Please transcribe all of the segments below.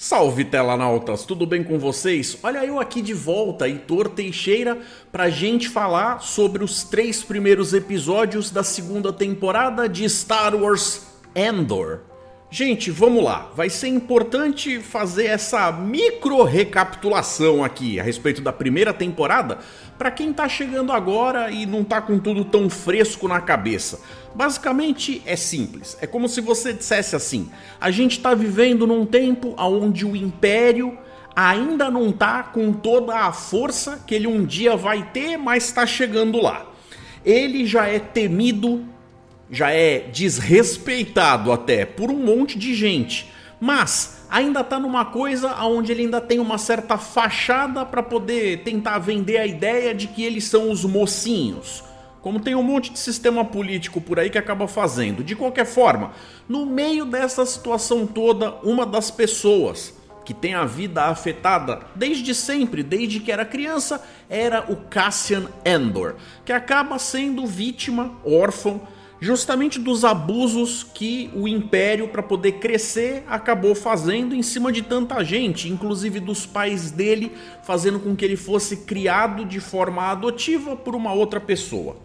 Salve telanautas, tudo bem com vocês? Olha eu aqui de volta, Heitor Teixeira, pra gente falar sobre os 3 primeiros episódios da segunda temporada de Star Wars Andor. Gente, vamos lá, vai ser importante fazer essa micro recapitulação aqui a respeito da primeira temporada para quem tá chegando agora e não tá com tudo tão fresco na cabeça. Basicamente é simples, é como se você dissesse assim: a gente tá vivendo num tempo onde o Império ainda não tá com toda a força que ele um dia vai ter, mas tá chegando lá. Ele já é temido, já é desrespeitado até por um monte de gente, mas ainda tá numa coisa onde ele ainda tem uma certa fachada para poder tentar vender a ideia de que eles são os mocinhos, como tem um monte de sistema político por aí que acaba fazendo. De qualquer forma, no meio dessa situação toda, uma das pessoas que tem a vida afetada desde sempre, desde que era criança, era o Cassian Andor, que acaba sendo vítima, órfão, justamente dos abusos que o Império, para poder crescer, acabou fazendo em cima de tanta gente, inclusive dos pais dele, fazendo com que ele fosse criado de forma adotiva por uma outra pessoa.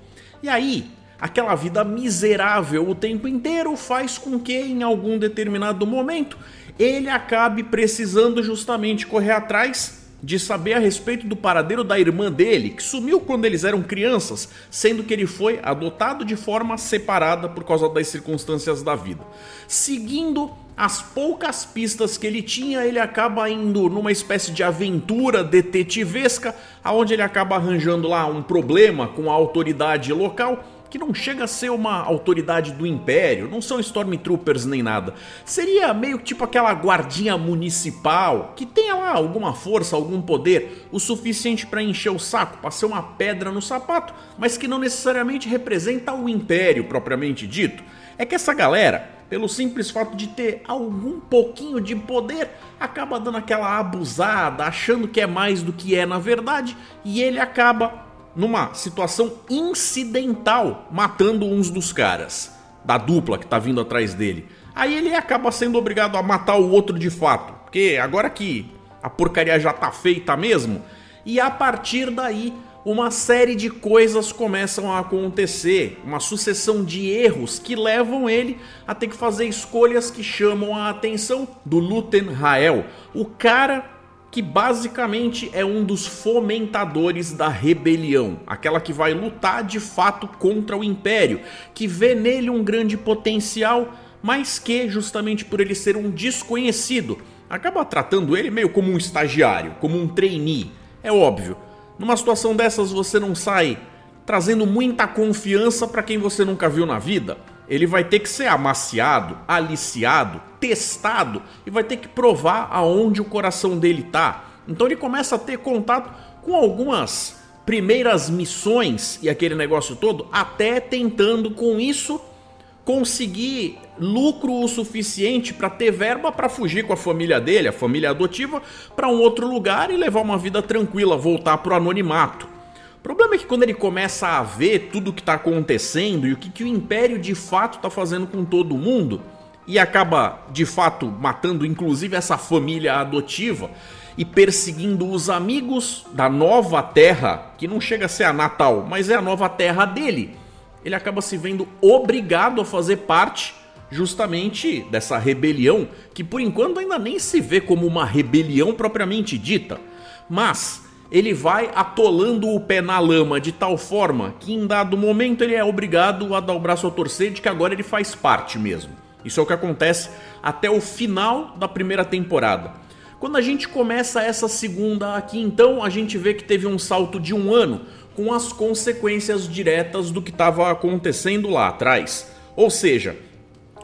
E aí, aquela vida miserável o tempo inteiro faz com que, em algum determinado momento, ele acabe precisando justamente correr atrás de saber a respeito do paradeiro da irmã dele, que sumiu quando eles eram crianças, sendo que ele foi adotado de forma separada por causa das circunstâncias da vida. Seguindo as poucas pistas que ele tinha, ele acaba indo numa espécie de aventura detetivesca, onde ele acaba arranjando lá um problema com a autoridade local, que não chega a ser uma autoridade do Império, não são Stormtroopers nem nada. Seria meio tipo aquela guardinha municipal, que tenha lá alguma força, algum poder, o suficiente para encher o saco, para ser uma pedra no sapato, mas que não necessariamente representa o Império propriamente dito. É que essa galera, pelo simples fato de ter algum pouquinho de poder, acaba dando aquela abusada, achando que é mais do que é na verdade, e ele acaba numa situação incidental, matando uns dos caras da dupla que tá vindo atrás dele. Aí ele acaba sendo obrigado a matar o outro de fato, porque agora que a porcaria já tá feita mesmo, e a partir daí uma série de coisas começam a acontecer, uma sucessão de erros que levam ele a ter que fazer escolhas que chamam a atenção do Luten Rael, o cara que basicamente é um dos fomentadores da rebelião, aquela que vai lutar de fato contra o Império, que vê nele um grande potencial, mas que, justamente por ele ser um desconhecido, acaba tratando ele meio como um estagiário, como um trainee. É óbvio, numa situação dessas você não sai trazendo muita confiança para quem você nunca viu na vida. Ele vai ter que ser amaciado, aliciado, testado e vai ter que provar aonde o coração dele tá. Então ele começa a ter contato com algumas primeiras missões e aquele negócio todo, até tentando com isso conseguir lucro o suficiente para ter verba para fugir com a família dele, a família adotiva, para um outro lugar e levar uma vida tranquila, voltar pro anonimato. O problema é que quando ele começa a ver tudo o que está acontecendo e o que o Império de fato está fazendo com todo mundo, e acaba de fato matando inclusive essa família adotiva e perseguindo os amigos da nova terra, que não chega a ser a natal, mas é a nova terra dele, ele acaba se vendo obrigado a fazer parte justamente dessa rebelião, que por enquanto ainda nem se vê como uma rebelião propriamente dita, mas ele vai atolando o pé na lama de tal forma que em dado momento ele é obrigado a dar o braço a torcer de que agora ele faz parte mesmo. Isso é o que acontece até o final da primeira temporada. Quando a gente começa essa segunda aqui, então, a gente vê que teve um salto de 1 ano com as consequências diretas do que estava acontecendo lá atrás. Ou seja,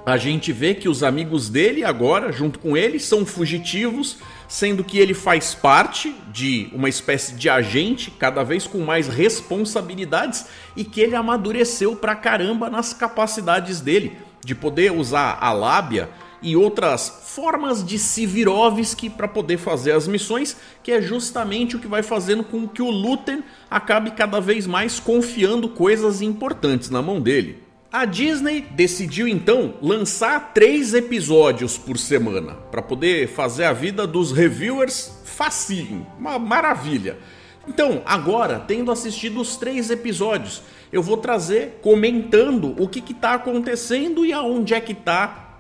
a gente vê que os amigos dele agora, junto com ele, são fugitivos, sendo que ele faz parte de uma espécie de agente, cada vez com mais responsabilidades, e que ele amadureceu pra caramba nas capacidades dele, de poder usar a lábia e outras formas de Sivirovski para poder fazer as missões, que é justamente o que vai fazendo com que o Luten acabe cada vez mais confiando coisas importantes na mão dele. A Disney decidiu então lançar 3 episódios por semana, para poder fazer a vida dos reviewers facinho, uma maravilha. Então, agora, tendo assistido os 3 episódios, eu vou trazer comentando o que está acontecendo e aonde é que tá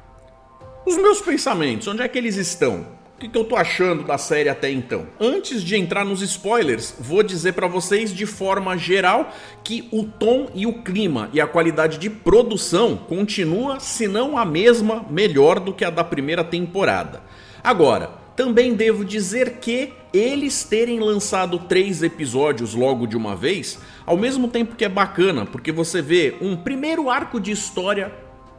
os meus pensamentos, onde é que eles estão. O que eu tô achando da série até então? Antes de entrar nos spoilers, vou dizer pra vocês de forma geral que o tom e o clima e a qualidade de produção continua, se não a mesma, melhor do que a da primeira temporada. Agora, também devo dizer que eles terem lançado 3 episódios logo de uma vez, ao mesmo tempo que é bacana, porque você vê um primeiro arco de história,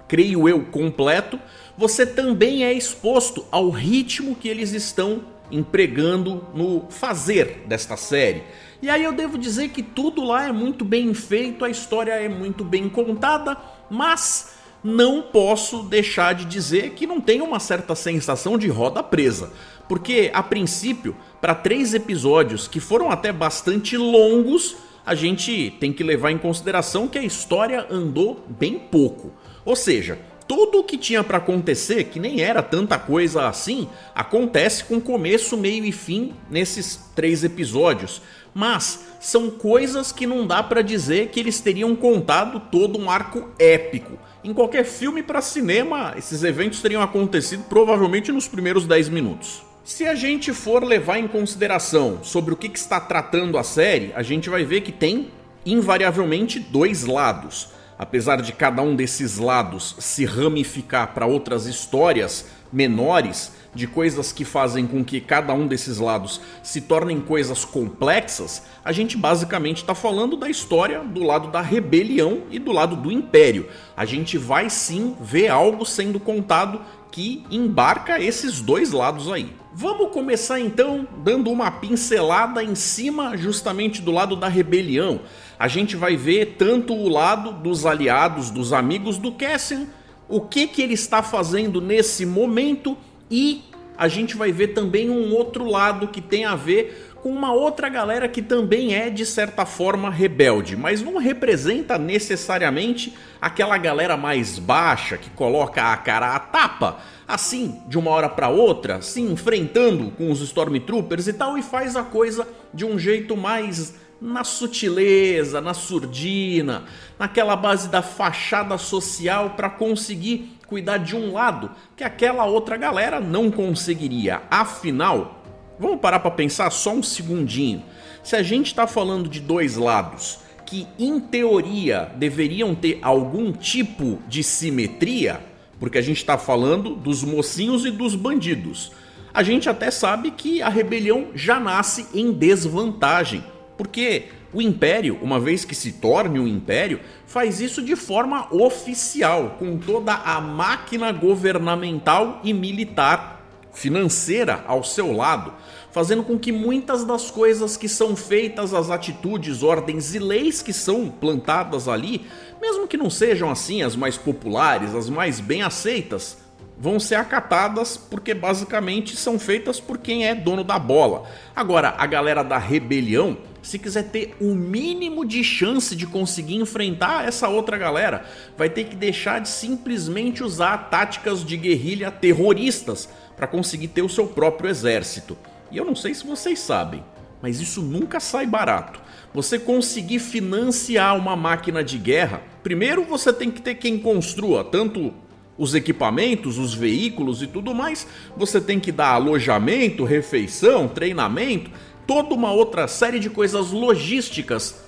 creio eu, completo, você também é exposto ao ritmo que eles estão empregando no fazer desta série. E aí eu devo dizer que tudo lá é muito bem feito, a história é muito bem contada, mas não posso deixar de dizer que não tem uma certa sensação de roda presa. Porque, a princípio, para 3 episódios que foram até bastante longos, a gente tem que levar em consideração que a história andou bem pouco. Ou seja, tudo o que tinha para acontecer, que nem era tanta coisa assim, acontece com começo, meio e fim nesses 3 episódios. Mas são coisas que não dá para dizer que eles teriam contado todo um arco épico. Em qualquer filme para cinema, esses eventos teriam acontecido provavelmente nos primeiros 10 minutos. Se a gente for levar em consideração sobre o que está tratando a série, a gente vai ver que tem invariavelmente 2 lados. Apesar de cada um desses lados se ramificar para outras histórias menores, de coisas que fazem com que cada um desses lados se tornem coisas complexas, a gente basicamente está falando da história do lado da rebelião e do lado do império. A gente vai sim ver algo sendo contado que embarca esses 2 lados aí. Vamos começar então dando uma pincelada em cima justamente do lado da rebelião. A gente vai ver tanto o lado dos aliados, dos amigos do Cassian, o que ele está fazendo nesse momento, e a gente vai ver também um outro lado que tem a ver com uma outra galera que também é de certa forma rebelde, mas não representa necessariamente aquela galera mais baixa que coloca a cara à tapa, assim, de uma hora para outra, se enfrentando com os Stormtroopers e tal, e faz a coisa de um jeito mais na sutileza, na surdina, naquela base da fachada social para conseguir cuidar de um lado que aquela outra galera não conseguiria. Afinal, vamos parar para pensar só um segundinho. Se a gente está falando de 2 lados que em teoria deveriam ter algum tipo de simetria, porque a gente está falando dos mocinhos e dos bandidos, a gente até sabe que a rebelião já nasce em desvantagem. Porque o Império, uma vez que se torne um Império, faz isso de forma oficial, com toda a máquina governamental e militar, financeira ao seu lado, fazendo com que muitas das coisas que são feitas, as atitudes, ordens e leis que são plantadas ali, mesmo que não sejam assim as mais populares, as mais bem aceitas, vão ser acatadas porque basicamente são feitas por quem é dono da bola. Agora, a galera da rebelião, se quiser ter o mínimo de chance de conseguir enfrentar essa outra galera, vai ter que deixar de simplesmente usar táticas de guerrilha terroristas para conseguir ter o seu próprio exército. E eu não sei se vocês sabem, mas isso nunca sai barato. Você conseguir financiar uma máquina de guerra, primeiro você tem que ter quem construa tanto os equipamentos, os veículos e tudo mais, você tem que dar alojamento, refeição, treinamento, toda uma outra série de coisas logísticas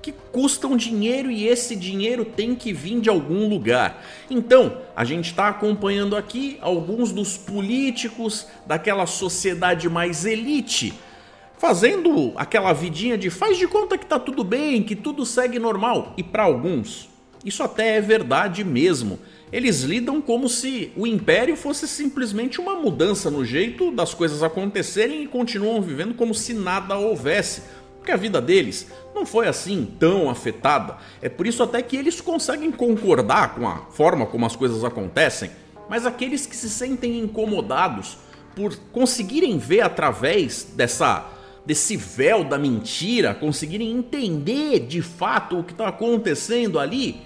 que custam dinheiro, e esse dinheiro tem que vir de algum lugar. Então, a gente está acompanhando aqui alguns dos políticos daquela sociedade mais elite, fazendo aquela vidinha de faz de conta que tá tudo bem, que tudo segue normal. E para alguns, isso até é verdade mesmo. Eles lidam como se o Império fosse simplesmente uma mudança no jeito das coisas acontecerem e continuam vivendo como se nada houvesse. Porque a vida deles não foi assim tão afetada. É por isso até que eles conseguem concordar com a forma como as coisas acontecem. Mas aqueles que se sentem incomodados por conseguirem ver através desse véu da mentira, conseguirem entender de fato o que está acontecendo ali,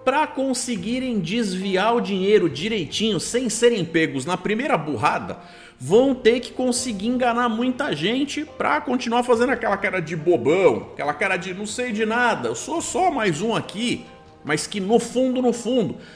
para conseguirem desviar o dinheiro direitinho, sem serem pegos na primeira burrada, vão ter que conseguir enganar muita gente para continuar fazendo aquela cara de bobão, aquela cara de não sei de nada, eu sou só mais um aqui, mas que no fundo,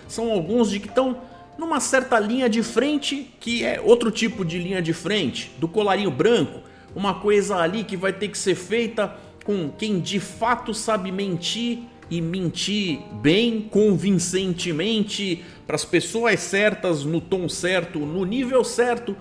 são alguns de que estão numa certa linha de frente, que é outro tipo de linha de frente, do colarinho branco, uma coisa ali que vai ter que ser feita com quem de fato sabe mentir, e mentir bem, convincentemente, para as pessoas certas, no tom certo, no nível certo,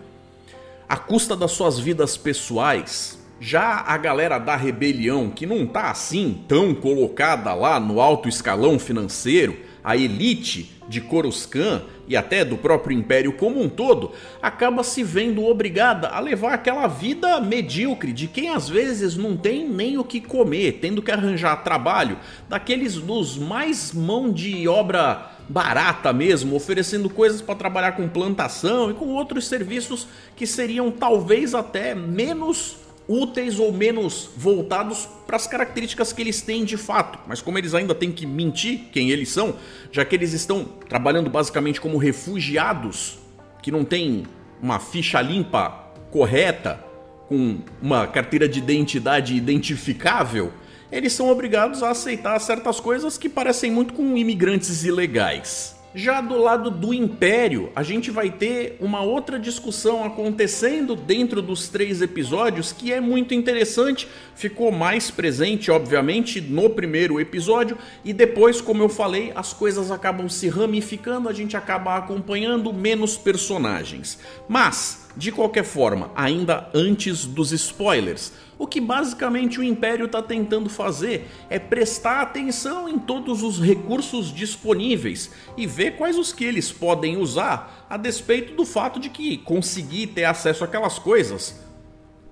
à custa das suas vidas pessoais. Já a galera da rebelião, que não tá assim tão colocada lá no alto escalão financeiro, a elite de Coruscant e até do próprio Império como um todo, acaba se vendo obrigada a levar aquela vida medíocre de quem às vezes não tem nem o que comer, tendo que arranjar trabalho, daqueles dos mais mão de obra barata mesmo, oferecendo coisas para trabalhar com plantação e com outros serviços que seriam talvez até menos úteis ou menos voltados para as características que eles têm de fato. Mas como eles ainda têm que mentir quem eles são, já que eles estão trabalhando basicamente como refugiados, que não tem uma ficha limpa correta, com uma carteira de identidade identificável, eles são obrigados a aceitar certas coisas que parecem muito com imigrantes ilegais. Já do lado do Império, a gente vai ter uma outra discussão acontecendo dentro dos 3 episódios que é muito interessante, ficou mais presente, obviamente, no primeiro episódio e depois, como eu falei, as coisas acabam se ramificando, a gente acaba acompanhando menos personagens. Mas, de qualquer forma, ainda antes dos spoilers, o que basicamente o Império está tentando fazer é prestar atenção em todos os recursos disponíveis e ver quais os que eles podem usar, a despeito do fato de que conseguir ter acesso àquelas coisas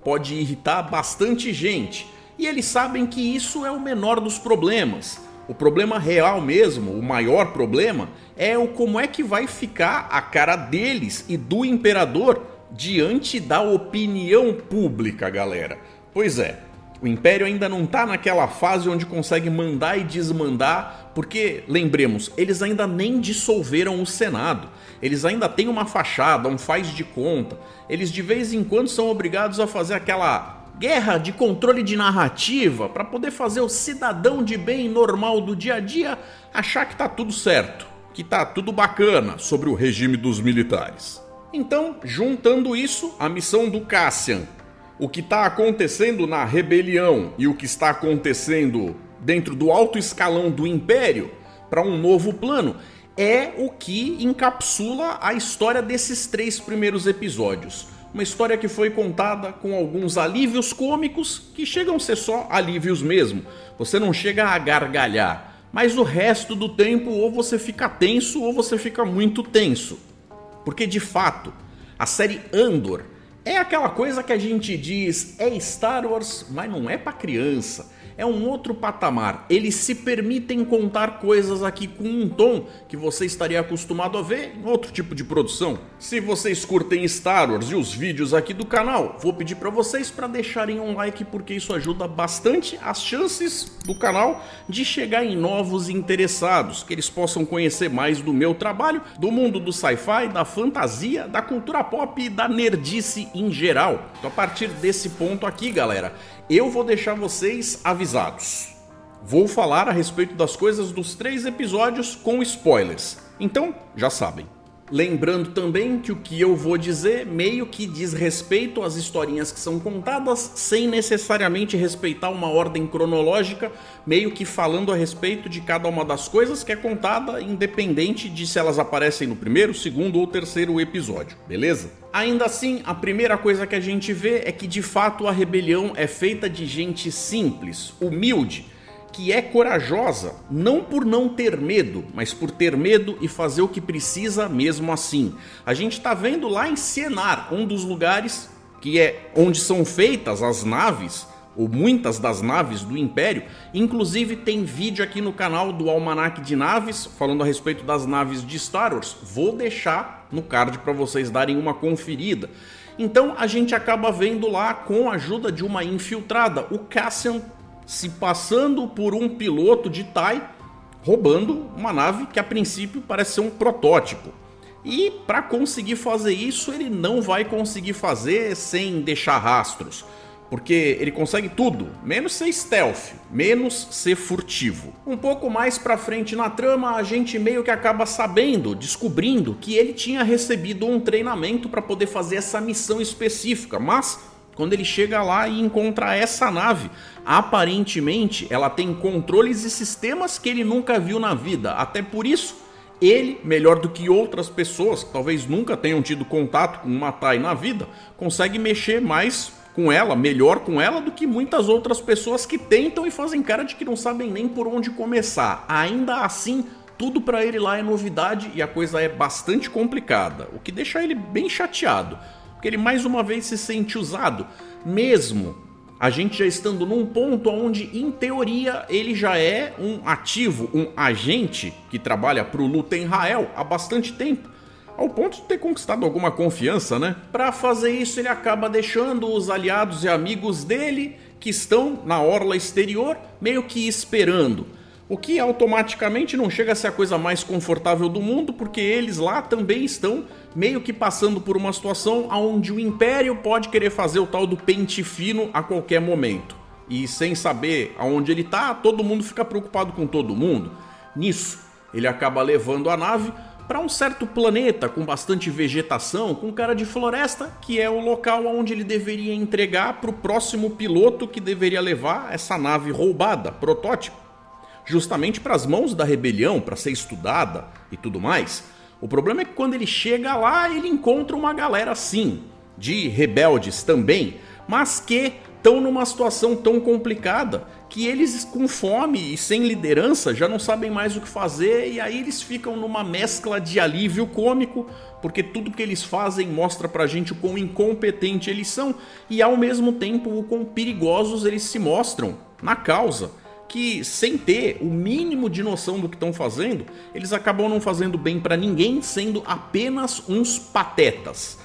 pode irritar bastante gente. E eles sabem que isso é o menor dos problemas. O problema real mesmo, o maior problema, é o como é que vai ficar a cara deles e do Imperador diante da opinião pública, galera. Pois é, o Império ainda não está naquela fase onde consegue mandar e desmandar, porque, lembremos, eles ainda nem dissolveram o Senado, eles ainda têm uma fachada, um faz de conta, eles de vez em quando são obrigados a fazer aquela guerra de controle de narrativa para poder fazer o cidadão de bem normal do dia a dia achar que tá tudo certo, que tá tudo bacana sobre o regime dos militares. Então, juntando isso, a missão do Cassian, o que está acontecendo na rebelião e o que está acontecendo dentro do alto escalão do Império para um novo plano é o que encapsula a história desses 3 primeiros episódios. Uma história que foi contada com alguns alívios cômicos que chegam a ser só alívios mesmo. Você não chega a gargalhar, mas o resto do tempo ou você fica tenso ou você fica muito tenso. Porque de fato, a série Andor é aquela coisa que a gente diz, é Star Wars, mas não é pra criança. É um outro patamar. Eles se permitem contar coisas aqui com um tom que você estaria acostumado a ver em outro tipo de produção. Se vocês curtem Star Wars e os vídeos aqui do canal, vou pedir para vocês para deixarem um like porque isso ajuda bastante as chances do canal de chegar em novos interessados, que eles possam conhecer mais do meu trabalho, do mundo do sci-fi, da fantasia, da cultura pop e da nerdice em geral. Então a partir desse ponto aqui, galera, eu vou deixar vocês avisados. Vou falar a respeito das coisas dos 3 episódios com spoilers. Então, já sabem. Lembrando também que o que eu vou dizer meio que diz respeito às historinhas que são contadas sem necessariamente respeitar uma ordem cronológica, meio que falando a respeito de cada uma das coisas que é contada, independente de se elas aparecem no primeiro, segundo ou terceiro episódio, beleza? Ainda assim, a primeira coisa que a gente vê é que de fato a rebelião é feita de gente simples, humilde, que é corajosa, não por não ter medo, mas por ter medo e fazer o que precisa mesmo assim. A gente tá vendo lá em Sienar, um dos lugares que é onde são feitas as naves, ou muitas das naves do Império. Inclusive tem vídeo aqui no canal do Almanac de Naves, falando a respeito das naves de Star Wars. Vou deixar no card para vocês darem uma conferida. Então a gente acaba vendo lá, com a ajuda de uma infiltrada, o Cassian se passando por um piloto de TIE, roubando uma nave que a princípio parece ser um protótipo. E para conseguir fazer isso, ele não vai conseguir fazer sem deixar rastros. Porque ele consegue tudo, menos ser stealth, menos ser furtivo. Um pouco mais pra frente na trama, a gente meio que acaba sabendo, descobrindo que ele tinha recebido um treinamento para poder fazer essa missão específica, mas quando ele chega lá e encontra essa nave, aparentemente ela tem controles e sistemas que ele nunca viu na vida. Até por isso, ele, melhor do que outras pessoas que talvez nunca tenham tido contato com uma TIE na vida, consegue mexer mais com ela, melhor com ela do que muitas outras pessoas que tentam e fazem cara de que não sabem nem por onde começar. Ainda assim, tudo pra ele lá é novidade e a coisa é bastante complicada, o que deixa ele bem chateado, porque ele mais uma vez se sente usado, mesmo a gente já estando num ponto onde, em teoria, ele já é um ativo, um agente que trabalha pro Luten Rael há bastante tempo. Ao ponto de ter conquistado alguma confiança, né? Pra fazer isso, ele acaba deixando os aliados e amigos dele, que estão na orla exterior, meio que esperando. O que automaticamente não chega a ser a coisa mais confortável do mundo, porque eles lá também estão meio que passando por uma situação onde o Império pode querer fazer o tal do pente fino a qualquer momento. E sem saber aonde ele tá, todo mundo fica preocupado com todo mundo. Nisso, ele acaba levando a nave para um certo planeta com bastante vegetação, com cara de floresta, que é o local onde ele deveria entregar para o próximo piloto que deveria levar essa nave roubada, protótipo, justamente para as mãos da rebelião, para ser estudada e tudo mais. O problema é que quando ele chega lá, ele encontra uma galera sim, de rebeldes também, mas que estão numa situação tão complicada que eles com fome e sem liderança já não sabem mais o que fazer, e aí eles ficam numa mescla de alívio cômico, porque tudo que eles fazem mostra pra gente o quão incompetente eles são e ao mesmo tempo o quão perigosos eles se mostram na causa, que sem ter o mínimo de noção do que estão fazendo, eles acabam não fazendo bem pra ninguém, sendo apenas uns patetas.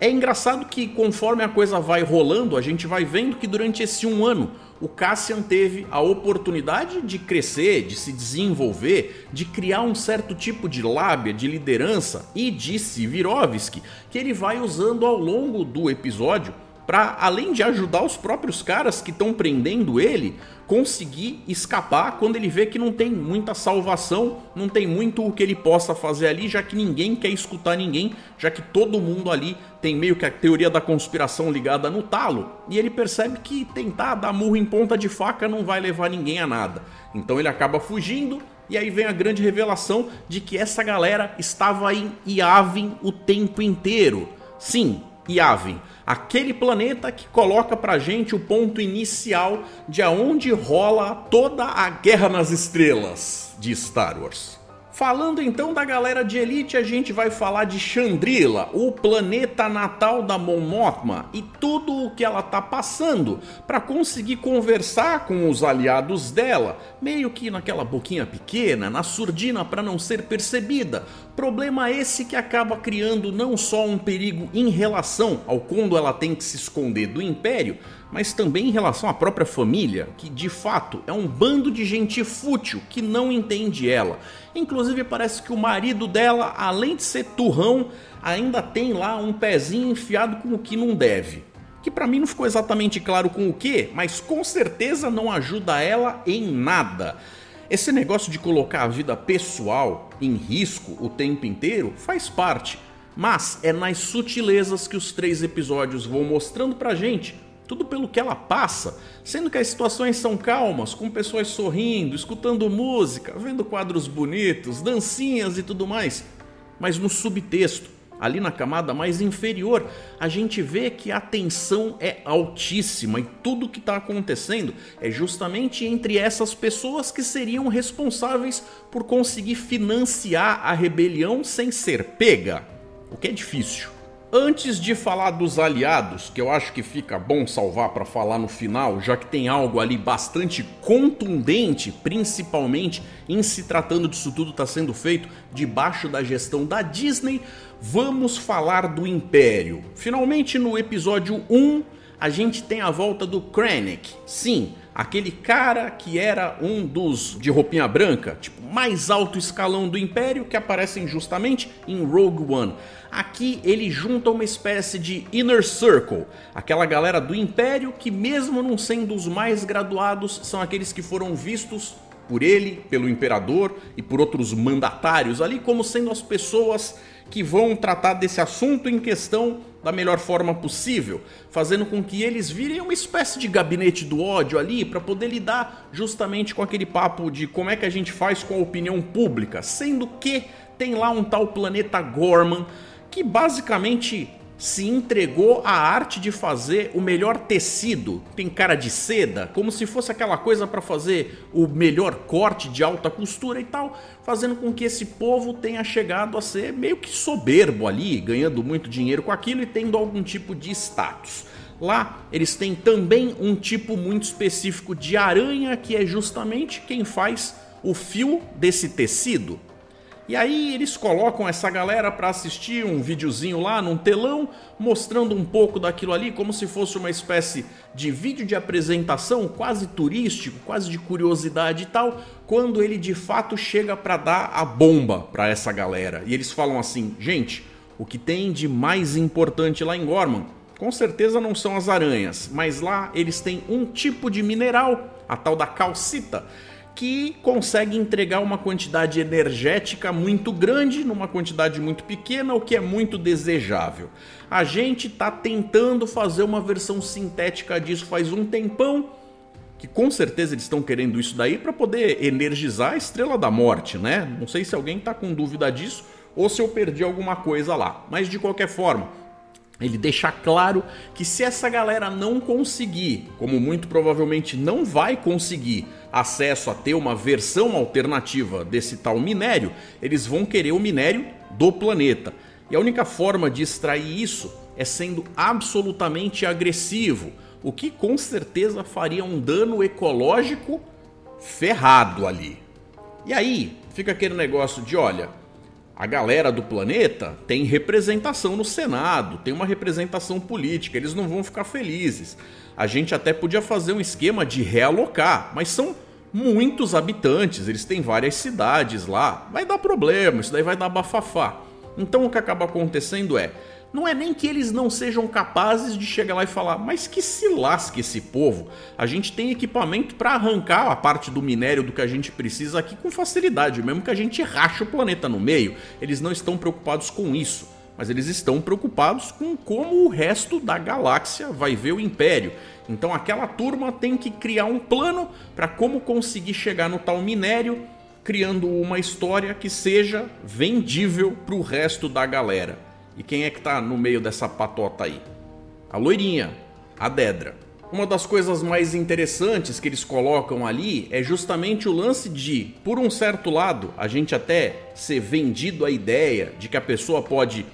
É engraçado que conforme a coisa vai rolando, a gente vai vendo que durante esse 1 ano, o Cassian teve a oportunidade de crescer, de se desenvolver, de criar um certo tipo de lábia, de liderança, e disse Virovsky que ele vai usando ao longo do episódio para, além de ajudar os próprios caras que estão prendendo ele, conseguir escapar quando ele vê que não tem muita salvação, não tem muito o que ele possa fazer ali, já que ninguém quer escutar ninguém, já que todo mundo ali tem meio que a teoria da conspiração ligada no talo, e ele percebe que tentar dar murro em ponta de faca não vai levar ninguém a nada. Então ele acaba fugindo, e aí vem a grande revelação de que essa galera estava em Yavin o tempo inteiro. Sim, Yavin, aquele planeta que coloca pra gente o ponto inicial de aonde rola toda a Guerra nas Estrelas de Star Wars. Falando então da galera de elite, a gente vai falar de Chandrila, o planeta natal da Mon Mothma, e tudo o que ela tá passando para conseguir conversar com os aliados dela, meio que naquela boquinha pequena, na surdina para não ser percebida. Problema esse que acaba criando não só um perigo em relação ao quando ela tem que se esconder do Império, mas também em relação à própria família, que de fato é um bando de gente fútil que não entende ela. Inclusive parece que o marido dela, além de ser turrão, ainda tem lá um pezinho enfiado com o que não deve. Que pra mim não ficou exatamente claro com o que, mas com certeza não ajuda ela em nada. Esse negócio de colocar a vida pessoal em risco o tempo inteiro faz parte, mas é nas sutilezas que os 3 episódios vão mostrando pra gente tudo pelo que ela passa, sendo que as situações são calmas, com pessoas sorrindo, escutando música, vendo quadros bonitos, dancinhas e tudo mais. Mas no subtexto, ali na camada mais inferior, a gente vê que a tensão é altíssima e tudo o que está acontecendo é justamente entre essas pessoas que seriam responsáveis por conseguir financiar a rebelião sem ser pega, o que é difícil. Antes de falar dos aliados, que eu acho que fica bom salvar para falar no final, já que tem algo ali bastante contundente, principalmente em se tratando disso tudo estar sendo feito debaixo da gestão da Disney, vamos falar do Império. Finalmente no episódio 1, a gente tem a volta do Krennic. Sim, aquele cara que era um dos de roupinha branca, tipo, mais alto escalão do Império, que aparecem justamente em Rogue One. Aqui ele junta uma espécie de Inner Circle, aquela galera do Império que, mesmo não sendo os mais graduados, são aqueles que foram vistos por ele, pelo Imperador e por outros mandatários ali como sendo as pessoas que vão tratar desse assunto em questão da melhor forma possível, fazendo com que eles virem uma espécie de gabinete do ódio ali para poder lidar justamente com aquele papo de como é que a gente faz com a opinião pública, sendo que tem lá um tal planeta Gorman que basicamente se entregou à arte de fazer o melhor tecido, tem cara de seda, como se fosse aquela coisa para fazer o melhor corte de alta costura e tal, fazendo com que esse povo tenha chegado a ser meio que soberbo ali, ganhando muito dinheiro com aquilo e tendo algum tipo de status. Lá eles têm também um tipo muito específico de aranha, que é justamente quem faz o fio desse tecido. E aí eles colocam essa galera para assistir um videozinho lá num telão, mostrando um pouco daquilo ali, como se fosse uma espécie de vídeo de apresentação, quase turístico, quase de curiosidade e tal, quando ele de fato chega para dar a bomba para essa galera. E eles falam assim: gente, o que tem de mais importante lá em Gorman, com certeza não são as aranhas, mas lá eles têm um tipo de mineral, a tal da calcita, que consegue entregar uma quantidade energética muito grande numa quantidade muito pequena, o que é muito desejável. A gente está tentando fazer uma versão sintética disso faz um tempão, que com certeza eles estão querendo isso daí para poder energizar a Estrela da Morte, né? Não sei se alguém está com dúvida disso ou se eu perdi alguma coisa lá, mas de qualquer forma, ele deixa claro que se essa galera não conseguir, como muito provavelmente não vai conseguir, acesso a ter uma versão alternativa desse tal minério, eles vão querer o minério do planeta. E a única forma de extrair isso é sendo absolutamente agressivo, o que com certeza faria um dano ecológico ferrado ali. E aí fica aquele negócio de, olha, a galera do planeta tem representação no Senado, tem uma representação política, eles não vão ficar felizes. A gente até podia fazer um esquema de realocar, mas são muitos habitantes, eles têm várias cidades lá, vai dar problema, isso daí vai dar bafafá. Então o que acaba acontecendo não é nem que eles não sejam capazes de chegar lá e falar, mas que se lasque esse povo, a gente tem equipamento para arrancar a parte do minério do que a gente precisa aqui com facilidade, mesmo que a gente rache o planeta no meio. Eles não estão preocupados com isso, mas eles estão preocupados com como o resto da galáxia vai ver o Império. Então aquela turma tem que criar um plano para como conseguir chegar no tal minério, criando uma história que seja vendível para o resto da galera. E quem é que tá no meio dessa patota aí? A loirinha, a Dedra. Uma das coisas mais interessantes que eles colocam ali é justamente o lance de, por um certo lado, a gente até ser vendido a ideia de que a pessoa pode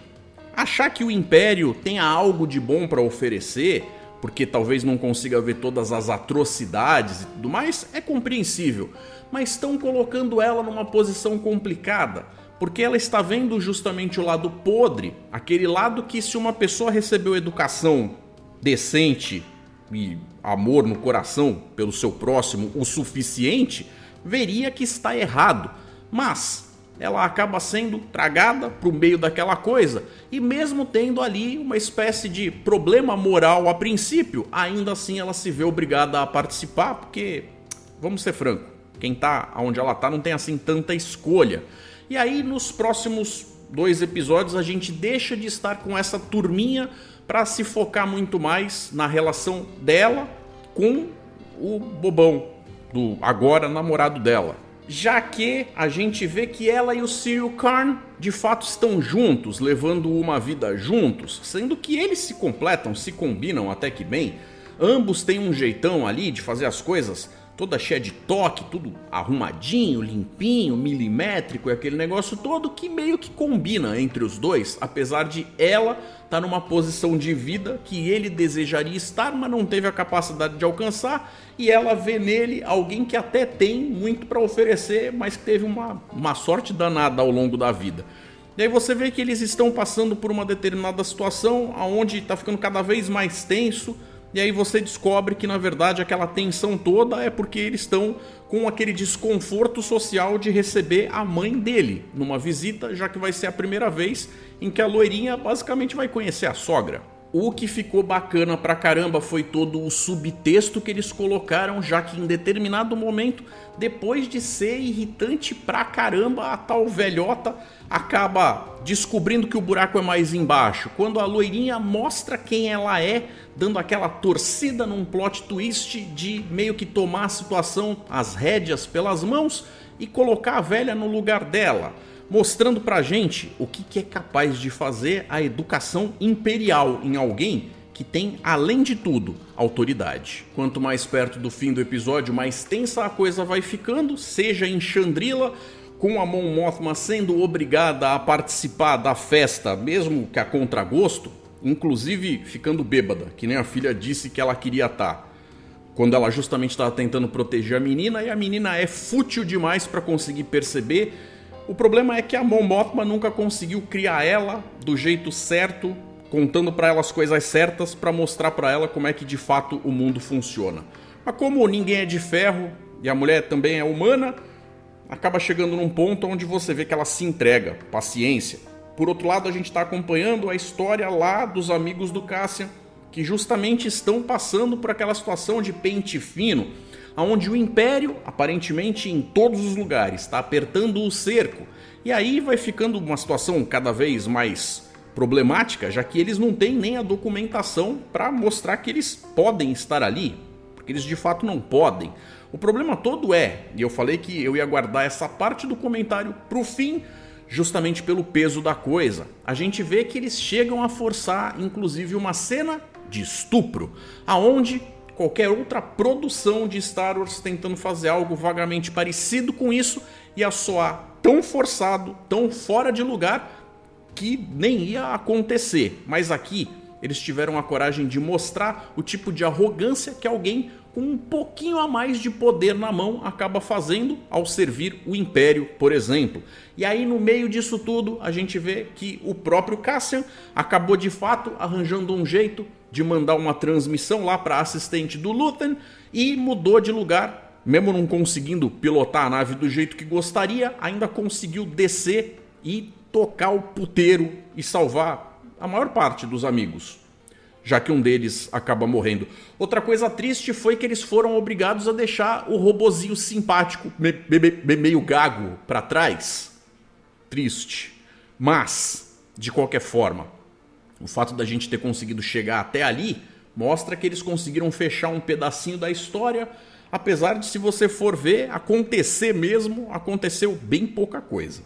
achar que o Império tenha algo de bom para oferecer, porque talvez não consiga ver todas as atrocidades e tudo mais, é compreensível. Mas estão colocando ela numa posição complicada, porque ela está vendo justamente o lado podre, aquele lado que, se uma pessoa recebeu educação decente e amor no coração pelo seu próximo o suficiente, veria que está errado. Mas ela acaba sendo tragada para o meio daquela coisa, e mesmo tendo ali uma espécie de problema moral a princípio, ainda assim ela se vê obrigada a participar, porque, vamos ser francos, quem está onde ela está não tem assim tanta escolha. E aí nos próximos 2 episódios a gente deixa de estar com essa turminha para se focar muito mais na relação dela com o bobão, do agora namorado dela. Já que a gente vê que ela e o Cyril Karn de fato estão juntos, levando uma vida juntos, sendo que eles se completam, se combinam até que bem. Ambos têm um jeitão ali de fazer as coisas toda cheia de toque, tudo arrumadinho, limpinho, milimétrico e aquele negócio todo que meio que combina entre os dois, apesar de ela estar numa posição de vida que ele desejaria estar, mas não teve a capacidade de alcançar, e ela vê nele alguém que até tem muito para oferecer, mas que teve uma sorte danada ao longo da vida. E aí você vê que eles estão passando por uma determinada situação onde está ficando cada vez mais tenso, E aí você descobre que na verdade aquela tensão toda é porque eles estão com aquele desconforto social de receber a mãe dele numa visita, já que vai ser a primeira vez em que a loirinha basicamente vai conhecer a sogra. O que ficou bacana pra caramba foi todo o subtexto que eles colocaram, já que em determinado momento, depois de ser irritante pra caramba, a tal velhota acaba descobrindo que o buraco é mais embaixo. Quando a loirinha mostra quem ela é, dando aquela torcida num plot twist de meio que tomar a situação, as rédeas pelas mãos e colocar a velha no lugar dela. Mostrando pra gente o que é capaz de fazer a educação imperial em alguém que tem, além de tudo, autoridade. Quanto mais perto do fim do episódio, mais tensa a coisa vai ficando, seja em Chandrila, com a Mon Mothma sendo obrigada a participar da festa, mesmo que a contragosto, inclusive ficando bêbada, que nem a filha disse que ela queria estar, quando ela justamente estava tentando proteger a menina, e a menina é fútil demais para conseguir perceber. O problema é que a Mon Mothma nunca conseguiu criar ela do jeito certo, contando para ela as coisas certas para mostrar para ela como é que de fato o mundo funciona. Mas como ninguém é de ferro e a mulher também é humana, acaba chegando num ponto onde você vê que ela se entrega, paciência. Por outro lado, a gente está acompanhando a história lá dos amigos do Cassian, que justamente estão passando por aquela situação de pente fino, onde o Império, aparentemente em todos os lugares, está apertando o cerco. E aí vai ficando uma situação cada vez mais problemática, já que eles não têm nem a documentação para mostrar que eles podem estar ali, porque eles de fato não podem. O problema todo é, e eu falei que eu ia guardar essa parte do comentário para o fim, justamente pelo peso da coisa. A gente vê que eles chegam a forçar, inclusive, uma cena de estupro, aonde qualquer outra produção de Star Wars tentando fazer algo vagamente parecido com isso ia soar tão forçado, tão fora de lugar, que nem ia acontecer. Mas aqui eles tiveram a coragem de mostrar o tipo de arrogância que alguém com um pouquinho a mais de poder na mão acaba fazendo ao servir o Império, por exemplo. E aí no meio disso tudo a gente vê que o próprio Cassian acabou de fato arranjando um jeito de mandar uma transmissão lá para a assistente do Luthen e mudou de lugar, mesmo não conseguindo pilotar a nave do jeito que gostaria, ainda conseguiu descer e tocar o puteiro e salvar a maior parte dos amigos, já que um deles acaba morrendo. Outra coisa triste foi que eles foram obrigados a deixar o robozinho simpático, meio gago, para trás. Triste. Mas, de qualquer forma, o fato da gente ter conseguido chegar até ali mostra que eles conseguiram fechar um pedacinho da história, apesar de, se você for ver, acontecer mesmo, aconteceu bem pouca coisa.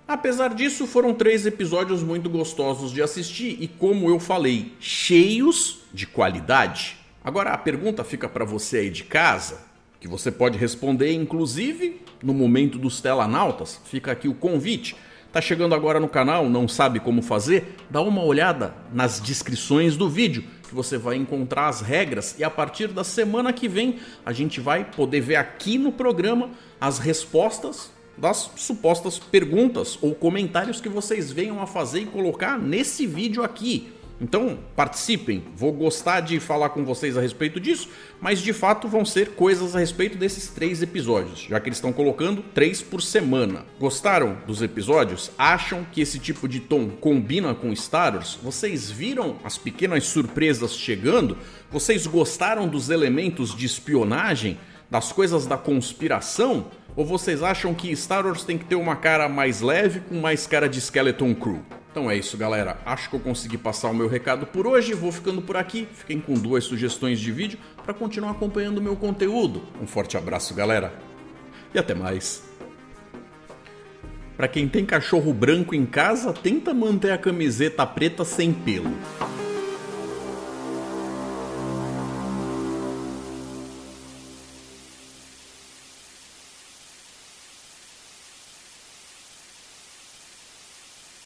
Apesar disso, foram 3 episódios muito gostosos de assistir e, como eu falei, cheios de qualidade. Agora a pergunta fica para você aí de casa, que você pode responder inclusive no momento dos Telanautas. Fica aqui o convite. Tá chegando agora no canal, não sabe como fazer? Dá uma olhada nas descrições do vídeo, que você vai encontrar as regras, e a partir da semana que vem a gente vai poder ver aqui no programa as respostas das supostas perguntas ou comentários que vocês venham a fazer e colocar nesse vídeo aqui. Então participem, vou gostar de falar com vocês a respeito disso, mas de fato vão ser coisas a respeito desses 3 episódios, já que eles estão colocando 3 por semana. Gostaram dos episódios? Acham que esse tipo de tom combina com Star Wars? Vocês viram as pequenas surpresas chegando? Vocês gostaram dos elementos de espionagem, das coisas da conspiração? Ou vocês acham que Star Wars tem que ter uma cara mais leve, com mais cara de Skeleton Crew? Então é isso, galera. Acho que eu consegui passar o meu recado por hoje. Vou ficando por aqui. Fiquem com 2 sugestões de vídeo para continuar acompanhando o meu conteúdo. Um forte abraço, galera. E até mais. Para quem tem cachorro branco em casa, tenta manter a camiseta preta sem pelo.